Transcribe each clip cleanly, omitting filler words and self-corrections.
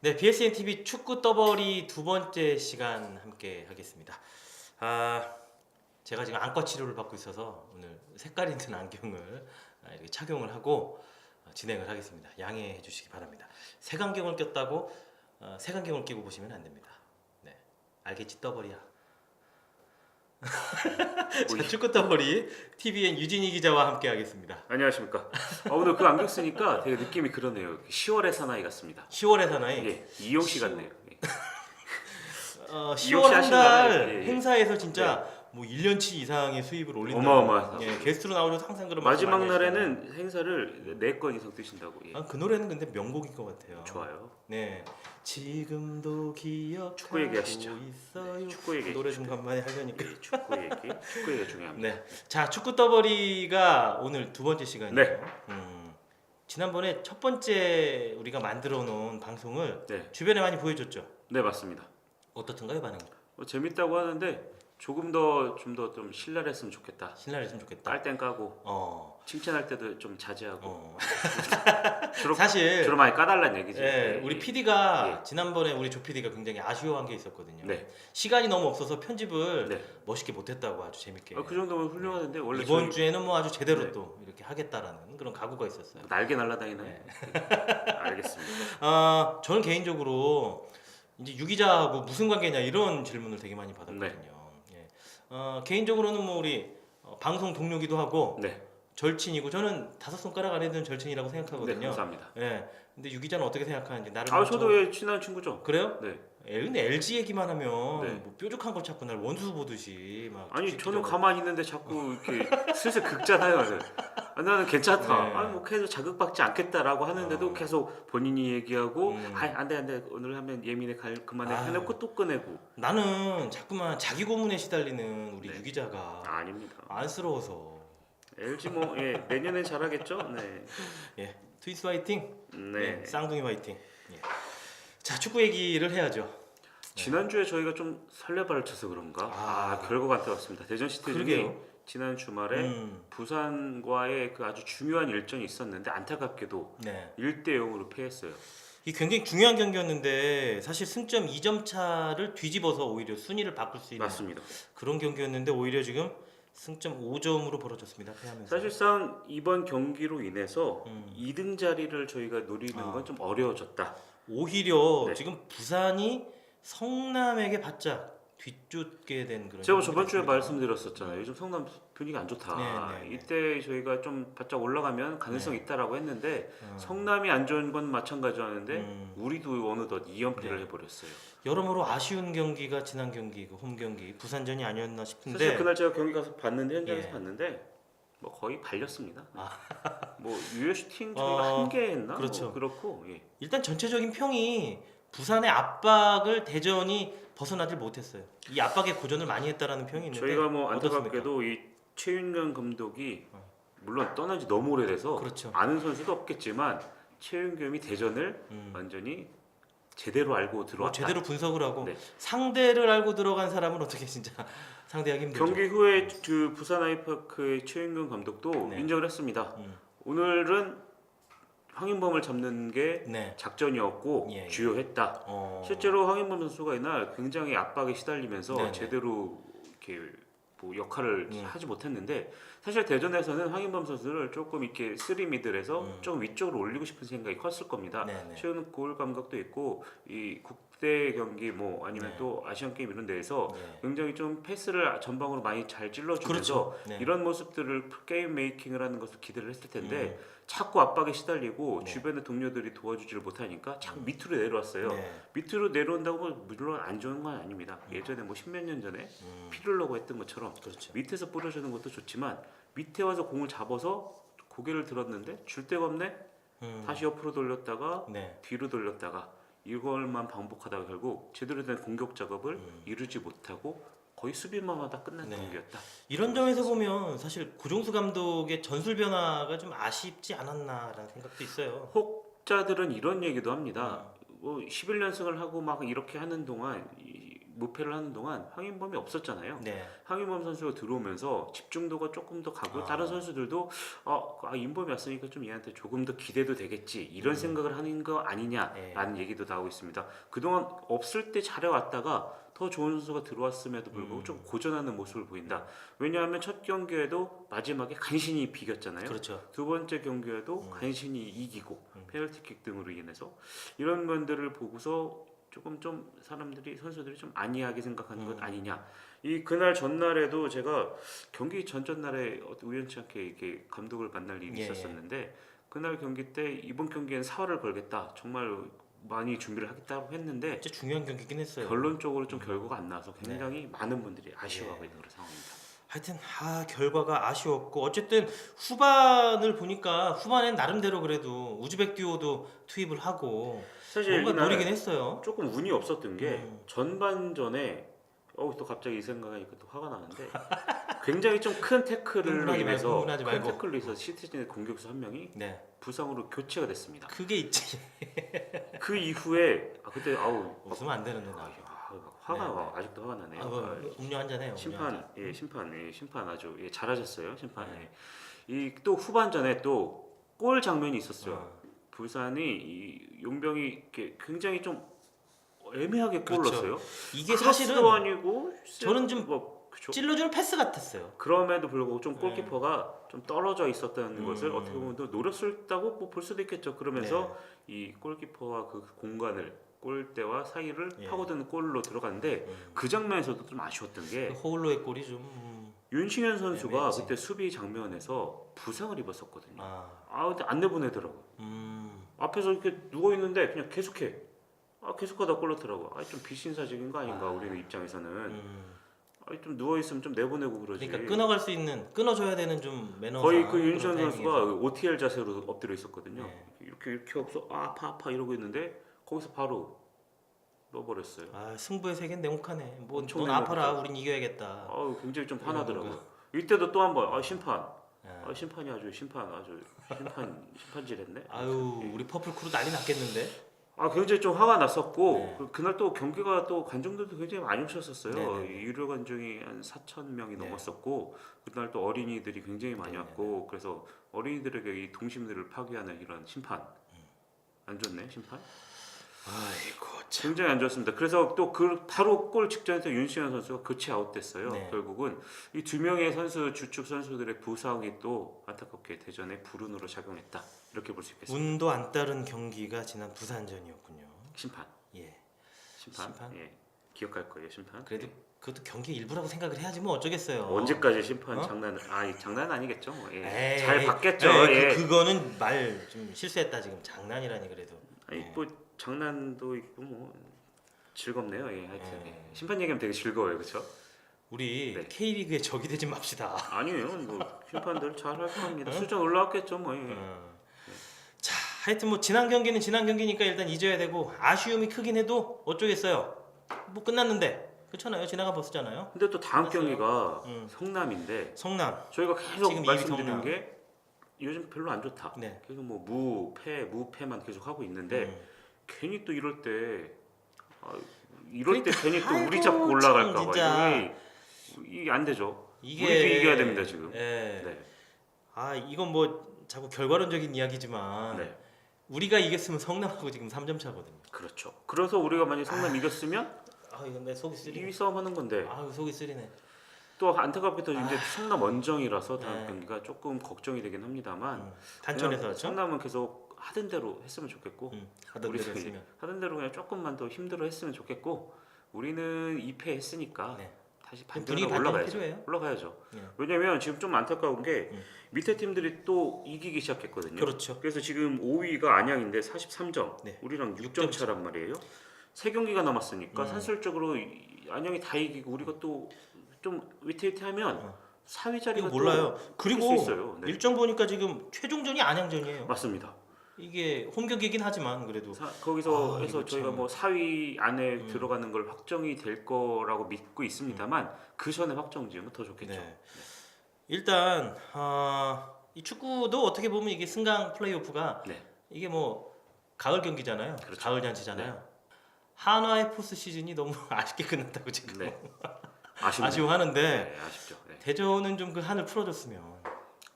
네, BSN TV 축구 떠버리 두 번째 시간 함께 하겠습니다. 제가 지금 안과 치료를 받고 있어서 오늘 색깔 있는 안경을 이렇게 착용을 하고 진행을 하겠습니다. 양해해 주시기 바랍니다. 색안경을 꼈다고 색안경을 끼고 보시면 안 됩니다. 네, 알겠지 떠버리야. 자, 축구 떠버리 TVN 유진희 기자와 함께 하겠습니다. 안녕하십니까. 오늘 그 안경 쓰니까 되게 느낌이 그러네요. 10월의 사나이 같습니다. 10월의 사나이. 예, 이용 씨 같네요. 예. 10월 한 하신다면, 달 예, 예. 행사에서 진짜 뭐 1년치 이상의 수입을 올린다. 어마어마하다. 예, 게스트로 나오셔서 항상 그런 마지막 말씀 많이 날에는 행사를 4건 이상 뜨신다고. 예. 하시잖아요. 그 노래는 근데 명곡인 것 같아요. 좋아요. 네, 지금도 기억하고 축구 얘기하시죠. 있어요. 네, 축구 얘기. 노래 좀 간만에 하려니까. 예, 축구 얘기가 중요합니다. 네, 자 축구 떠버리가 오늘 두 번째 시간이에요. 네. 지난번에 첫 번째 우리가 만들어 놓은 방송을 네, 주변에 많이 보여줬죠. 네 맞습니다. 어떻던가요 반응? 재밌다고 하는데 조금 더 좀 신랄했으면 좋겠다. 신랄했으면 좋겠다. 깔 땐 까고 칭찬할 때도 좀 자제하고. 주로 사실 주로 많이 까달란 얘기지. 예, 우리 PD가 예. 지난번에 우리 조 PD가 굉장히 아쉬워한 게 있었거든요. 네. 시간이 너무 없어서 편집을 네. 멋있게 못했다고 아주 재밌게. 그 정도면 훌륭하던데 원래 이번 저희 주에는 뭐 아주 제대로 네. 또 이렇게 하겠다라는 그런 각오가 있었어요. 날개 날라다니나요? 네. 알겠습니다. 저는 개인적으로 이제 유기자하고 무슨 관계냐 이런 질문을 되게 많이 받았거든요. 네. 예. 개인적으로는 뭐 우리 방송 동료기도 하고 네. 절친이고 저는 5손가락 안에 드는 절친이라고 네, 생각하거든요. 감사합니다. 예. 근데 유기자는 어떻게 생각하는지 나를 저도 예, 친한 친구죠. 그래요? 네. 근데 LG 얘기만 하면 네. 뭐 뾰족한 걸 자꾸 날 원수 보듯이 막 아니 툭툭 저는 튀겨가지고. 가만히 있는데 자꾸 이렇게 슬슬 긁잖아요. 나는 괜찮다. 네. 뭐 계속 자극받지 않겠다라고 하는데도 계속 본인이 얘기하고 안돼 오늘 하면 예민해 그만해 해놓고 또 꺼내고. 나는 자꾸만 자기 고문에 시달리는 우리 네. 유기자가 아닙니다. 안쓰러워서. LG 뭐 예, 내년엔 잘하겠죠. 네. 예, 트위스 화이팅. 네. 쌍둥이 화이팅. 예. 자 축구 얘기를 해야죠. 지난주에 저희가 좀 설레발을 쳐서 그런가 결과가 안타깝습니다. 대전 시티즌이 그러게요. 지난 주말에 부산과의 그 아주 중요한 일정이 있었는데 안타깝게도 네. 1대 0으로 패했어요. 이 굉장히 중요한 경기였는데 사실 승점 2점 차를 뒤집어서 오히려 순위를 바꿀 수 있는 맞습니다. 그런 경기였는데 오히려 지금 승점 5점으로 벌어졌습니다. 패하면서. 사실상 이번 경기로 인해서 2등 자리를 저희가 노리는 건 좀 어려워졌다. 오히려 네. 지금 부산이 성남에게 바짝 뒤쫓게 된 그런. 제가 저번 주에 경기가 됐습니다. 말씀드렸었잖아요. 요즘 성남 분위기가 안 좋다. 네. 이때 저희가 좀 바짝 올라가면 가능성이 있다라고 했는데 성남이 안 좋은 건 마찬가지였는데 우리도 어느덧 2연패를 해버렸어요. 여러모로 아쉬운 경기가 지난 경기, 그 홈 경기 부산전이 아니었나 싶은데. 사실 그날 제가 경기 가서 봤는데 현장에서 예. 봤는데 뭐 거의 발렸습니다. 뭐 유효 슈팅 저희가 한 개 했나? 그렇죠. 뭐 그렇고 예. 일단 전체적인 평이 부산의 압박을 대전이 벗어나질 못했어요. 이 압박에 고전을 많이 했다라는 평이 있는데 저희가 뭐 어떻습니까? 안타깝게도 이 최윤경 감독이 물론 떠난 지 너무 오래돼서 그렇죠. 아는 선수도 없겠지만 최윤경이 대전을 완전히 제대로 알고 들어왔다. 제대로 분석을 하고 네. 상대를 알고 들어간 사람은 어떻게 진짜 상대하기 힘들죠. 경기 후에 그 부산 아이파크의 최윤경 감독도 네. 인정을 했습니다. 오늘은 황인범을 잡는 게 네. 작전이었고 예. 주요했다. 실제로 황인범 선수가 이날 굉장히 압박에 시달리면서 네네. 제대로 이렇게 뭐 역할을 하지 못했는데 사실 대전에서는 황인범 선수를 조금 이렇게 쓰리미들에서 좀 위쪽으로 올리고 싶은 생각이 컸을 겁니다. 네네. 최근 골 감각도 있고 이 국대 경기 뭐 아니면 네. 또 아시안 게임 이런 데에서 네. 굉장히 좀 패스를 전방으로 많이 잘 찔러주면서 그렇죠. 네. 이런 모습들을 게임 메이킹을 하는 것을 기대를 했을 텐데 자꾸 압박에 시달리고 주변의 동료들이 도와주지를 못하니까 자꾸 밑으로 내려왔어요. 네. 밑으로 내려온다고 뭐 물론 안 좋은 건 아닙니다. 예전에 뭐 10몇 년 전에 피를러고 했던 것처럼 그렇죠. 밑에서 뿌려주는 것도 좋지만 밑에 와서 공을 잡아서 고개를 들었는데 줄 데가 없네. 다시 옆으로 돌렸다가 네. 뒤로 돌렸다가 이걸만 반복하다가 결국 제대로 된 공격 작업을 이루지 못하고 거의 수비만 하다 끝난 네. 경기였다. 이런 점에서 보면 사실 고종수 감독의 전술 변화가 좀 아쉽지 않았나라는 생각도 있어요. 혹자들은 이런 얘기도 합니다. 뭐 11연승을 하고 막 이렇게 하는 동안 무패를 하는 동안 황인범이 없었잖아요. 네. 황인범 선수가 들어오면서 집중도가 조금 더 가고 다른 선수들도 인범이 왔으니까 좀 얘한테 조금 더 기대도 되겠지 이런 생각을 하는 거 아니냐라는 얘기도 나오고 있습니다. 그동안 없을 때 잘해왔다가 더 좋은 선수가 들어왔음에도 불구하고 좀 고전하는 모습을 보인다. 왜냐하면 첫 경기에도 마지막에 간신히 비겼잖아요. 그렇죠. 두 번째 경기에도 간신히 이기고 페널티킥 등으로 인해서 이런 면들을 보고서 조금 좀 선수들이 좀 안이하게 생각하는 것 아니냐. 이 그날 전날에도 제가 경기 전날에 우연치 않게 이렇게 감독을 만날 일이 있었었는데 그날 경기 때 이번 경기엔 사활을 걸겠다. 정말 많이 준비를 하겠다고 했는데 진짜 중요한 경기긴 했어요. 결론적으로 좀 결과가 안 나와서 굉장히 많은 분들이 아쉬워하고 있는 그런 상황입니다. 하여튼 결과가 아쉬웠고 어쨌든 후반을 보니까 후반엔 나름대로 그래도 우즈벡 듀오도 투입을 하고 사실 뭔가 이날 노리긴 했어요. 조금 운이 없었던 게 전반전에 또 갑자기 이 생각하니까 또 화가 나는데 굉장히 좀 큰 태클로 인해서 시티즌의 공격수 한 명이 부상으로 교체가 됐습니다. 그게 있지. 그 이후에 그때 웃으면 안 되는데 나. 화가 아직도 화가 나네요. 음료 한잔 해요. 심판 아주 잘하셨어요. 심판. 이 또 후반전에 또 골 장면이 있었어요. 부산이 이 용병이 이렇게 굉장히 좀 애매하게 골 넣었어요. 이게 사실은 아니고 저는 좀 찔러주는 패스 같았어요. 그럼에도 불구하고 좀 골키퍼가 좀 떨어져 있었다는 것을 어떻게 보면 또 노렸다고 볼 수도 있겠죠. 그러면서 이 골키퍼와 그 공간을 골대와 사이를 파고드는 골로 들어갔는데 그 장면에서도 좀 아쉬웠던 게 호울로의 골이 좀 윤신현 선수가 그때 수비 장면에서 부상을 입었었거든요. 근데 안 내보내더라고. 앞에서 이렇게 누워 있는데 그냥 계속해. 계속하다 골 넣더라고. 좀 비신사적인 거 아닌가 우리는 입장에서는. 좀 누워 있으면 좀 내보내고 그러지. 그러니까 끊어줘야 되는 좀 매너가. 거의 그 윤신현 선수가 OTL 자세로 엎드려 있었거든요. 이렇게 없어 아파 이러고 있는데 거기서 바로 넣어버렸어요. 승부의 세계는 냉혹하네. 엄청 넌 아파라. 우린 이겨야겠다. 굉장히 좀 화나더라고요. 이때도 또 한 번 심판이 아주 심판질했네. 우리 퍼플크루 난리 났겠는데. 굉장히 좀 화가 났었고 그날 또 경기가 또 관중들도 굉장히 많이 오셨었어요. 유료 관중이 한 4,000명이 넘었었고 그날 또 어린이들이 굉장히 많이 왔고 그래서 어린이들에게 이 동심들을 파괴하는 이런 심판 안 좋네 심판. 굉장히 안 좋았습니다. 그래서 또 바로 골 직전에 윤시현 선수가 교체 아웃됐어요. 결국은 이 두 명의 주축 선수들의 부상이 또 안타깝게 대전에 불운으로 작용했다. 이렇게 볼 수 있겠습니다. 운도 안 따른 경기가 지난 부산전이었군요. 심판. 심판. 기억할 거예요, 심판. 그래도 그것도 경기 일부라고 생각을 해야지 뭐 어쩌겠어요. 언제까지 심판 장난 아니겠죠. 잘 받겠죠. 그거는 말 좀 실수했다 지금. 장난이라니 그래도. 장난도 있고 뭐 즐겁네요. 하여튼 심판 얘기하면 되게 즐거워요, 그렇죠? 우리 K리그에 적이 되지 맙시다. 아니에요, 심판들 잘할 겁니다. 수준 올라왔겠죠, 뭐. 자, 하여튼 뭐 지난 경기는 지난 경기니까 일단 잊어야 되고 아쉬움이 크긴 해도 어쩌겠어요. 뭐 끝났는데 그렇잖아요. 지나가 버스잖아요. 근데 또 다음 경기가 성남인데 저희가 계속 지금 말씀드리는 게 요즘 별로 안 좋다. 계속 뭐 무패만 계속 하고 있는데 괜히 또 이럴 때 괜히 또 우리 잡고 올라갈까 봐 이게 안 되죠. 우리도 이겨야 됩니다 지금. 이건 뭐 자꾸 결과론적인 이야기지만 우리가 이겼으면 성남하고 지금 3점 차거든요. 그렇죠. 그래서 우리가 만약 성남 이겼으면 이건 내 속이 쓰리네. 2위 싸움 하는 건데. 속이 쓰리네. 또 안타깝게도 이제 성남 원정이라서 다음 경기가 조금 걱정이 되긴 합니다만 단천에서 성남은 계속 하던 대로 했으면 좋겠고 하던 대로 그냥 조금만 더 힘들어 했으면 좋겠고 우리는 2패 했으니까 다시 반등으로 올라가야죠. 왜냐면 지금 좀 안타까운 게 밑에 팀들이 또 이기기 시작했거든요. 그렇죠. 그래서 지금 5위가 안양인데 43점, 우리랑 6점 차란 말이에요. 3경기가 남았으니까 산술적으로 안양이 다 이기고 우리가 또 좀 위태위태하면 4위 자리가 몰라요. 그리고 있어요. 일정 보니까 지금 최종전이 안양전이에요. 맞습니다. 이게 홈경기긴 하지만 그래도 거기서 해서 저희가 뭐 4위 안에 들어가는 걸 확정이 될 거라고 믿고 있습니다만 그 전에 확정 지으면 더 좋겠죠. 일단 이 축구도 어떻게 보면 이게 승강 플레이오프가 이게 뭐 가을 경기잖아요. 가을 잔치잖아요. 한화의 포스 시즌이 너무 아쉽게 끝났다고 지금 네. 아쉽네요. 아쉬워하는데 네, 아쉽죠. 네. 대전은 좀 그 한을 풀어줬으면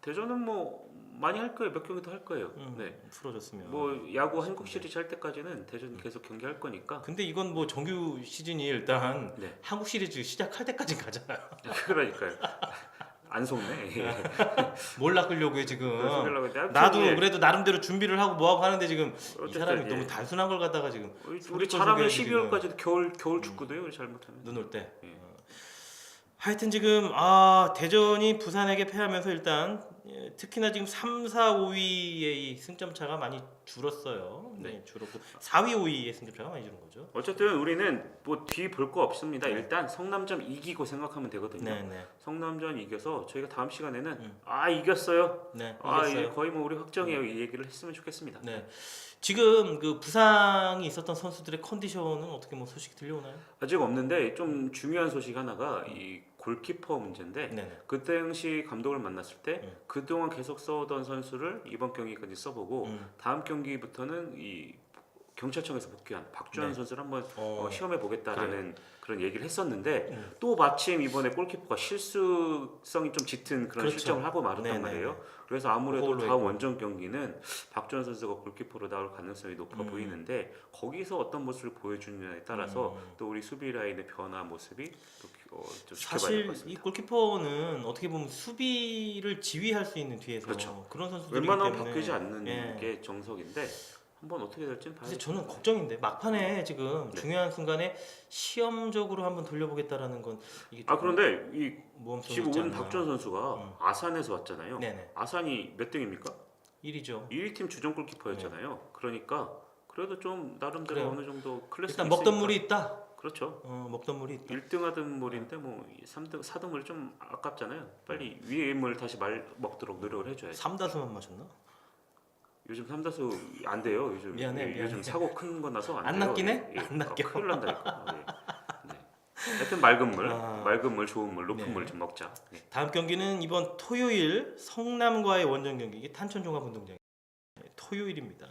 대전은 뭐 많이 할 거예요. 몇 경기 더 할 거예요. 네. 풀어줬으면 뭐 야구 한국 시리즈 할 때까지는 대전 계속 경기할 거니까. 근데 이건 뭐 정규 시즌이 일단 네. 한국 시리즈 시작할 때까지 가잖아요. 그러니까요. 안 속네. 뭘 낚으려고 해 지금. 속이려고 했는데 아무튼 나도 예. 그래도 나름대로 준비를 하고 뭐하고 하는데 지금 이 어쨌든, 사람이 예. 너무 단순한 걸 갖다가 지금 우리 소리꼴 잘하면 소리해야지, 지금. 12월까지도 겨울 축구도 해요. 잘못하면. 눈 올 때. 예. 하여튼 지금 대전이 부산에게 패하면서 일단 특히나 지금 3, 4, 5위의 이 승점 차가 많이 줄었어요. 네, 줄었고 4위, 5위의 승점 차가 많이 줄은 거죠. 어쨌든 우리는 뭐 뒤 볼 거 없습니다. 일단 성남전 이기고 생각하면 되거든요. 네, 네, 성남전 이겨서 저희가 다음 시간에는 음. 이겼어요. 네, 이제 이겼어요. 거의 뭐 우리 확정이에요. 이 얘기를 했으면 좋겠습니다. 네, 지금 그 부상이 있었던 선수들의 컨디션은 어떻게 뭐 소식 들려오나요? 아직 없는데 좀 중요한 소식 하나가 이 골키퍼 문제인데 네, 네. 그 당시 감독을 만났을 때 음. 그동안 계속 써오던 선수를 이번 경기까지 써보고 다음 경기부터는 이 경찰청에서 복귀한 박주환 네. 선수를 한번 어, 시험해 보겠다라는 그런 얘기를 했었는데 음. 또 마침 이번에 골키퍼가 실수성이 좀 짙은 그런 그렇죠. 실점을 하고 말았단 네네네. 말이에요. 그래서 아무래도 그걸로 다음 했고. 원정 경기는 박주환 선수가 골키퍼로 나올 가능성이 높아 보이는데 거기서 어떤 모습을 보여주느냐에 따라서 또 우리 수비 라인의 변화 모습이 좀 지켜봐야 될 것 사실 같습니다. 이 골키퍼는 어떻게 보면 수비를 지휘할 수 있는 뒤에서 그렇죠. 그런 선수들이기 웬만하면 때문에 바뀌지 않는 예. 게 정석인데 한번 어떻게 될지는 근데 봐야죠. 저는 걱정인데 막판에 지금 네. 중요한 순간에 시험적으로 한번 돌려보겠다라는 건 이게 그런데 이 모험성이 지금 있지 오는 않나. 박주환 선수가 아산에서 왔잖아요. 네네. 아산이 몇 등입니까? 1위죠. 1위 팀 주전 골키퍼였잖아요. 그러니까 그래도 좀 나름대로 그래요. 어느 정도 클래스 일단 먹던 물이 있다. 그렇죠. 먹던 물이 있다. 1등 하던 물인데 뭐 3등, 4등 물이 좀 아깝잖아요. 빨리 위에 물 다시 먹도록 노력을 해줘야지. 3다수만 마셨나? 요즘 3다수 안 돼요. 요즘 미안해. 요즘 사고 큰 거 나서 안 돼요. 낚이네? 안 낚여. 큰일 난다니까. 네. 하여튼 맑은 물, 아. 맑은 물, 좋은 물, 높은 네. 물 좀 먹자. 네. 다음 경기는 이번 토요일 성남과의 원정 경기 이게 탄천종합운동장 토요일입니다.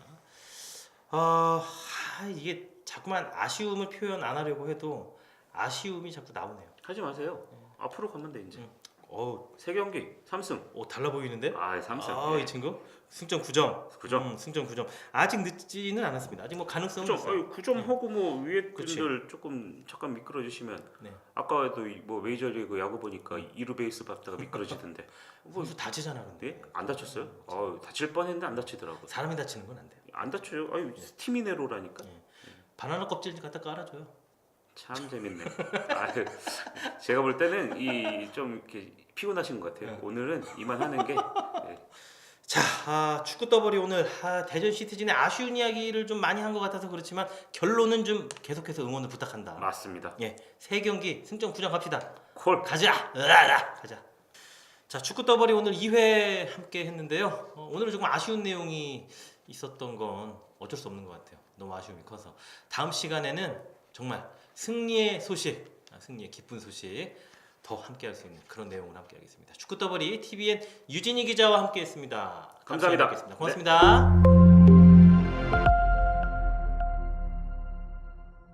이게 자꾸만 아쉬움을 표현 안 하려고 해도 아쉬움이 자꾸 나오네요. 하지 마세요. 앞으로 가면 돼 이제. 어우, 3경기 3승. 달라 보이는데? 3승. 이 친구 승점 9점. 9점. 승점 9점. 아직 늦지는 않았습니다. 아직 뭐 가능성은 9점. 있어요. 9점 하고 뭐 위에 그치. 분들 조금 잠깐 미끄러 주시면 네. 아까도 뭐 메이저리그 야구 보니까 2루 베이스 밟다가 미끄러지던데. 선수 다치잖아 근데. 네? 안 다쳤어요? 다칠 뻔했는데 안 다치더라고. 사람이 다치는 건 안 돼요. 안 다쳐요. 스티미네로라니까. 바나나 껍질 갖다 깔아줘요. 참 재밌네. 제가 볼 때는 이 좀 이렇게 피곤하신 것 같아요. 오늘은 이만 하는 게 네. 자, 축구 더블이 오늘 대전 시티즌의 아쉬운 이야기를 좀 많이 한 것 같아서 그렇지만 결론은 좀 계속해서 응원을 부탁한다. 맞습니다. 예, 3경기 승점 9점 갑시다. 콜. 가자. 가자. 자, 축구 더블이 오늘 2회 함께 했는데요. 오늘은 조금 아쉬운 내용이 있었던 건 어쩔 수 없는 것 같아요. 너무 아쉬움이 커서 다음 시간에는 정말 승리의 소식, 승리의 기쁜 소식 더 함께할 수 있는 그런 내용을 함께하겠습니다. 축구 더블이 TVN 유진희 기자와 함께했습니다. 감사합니다. 고맙습니다.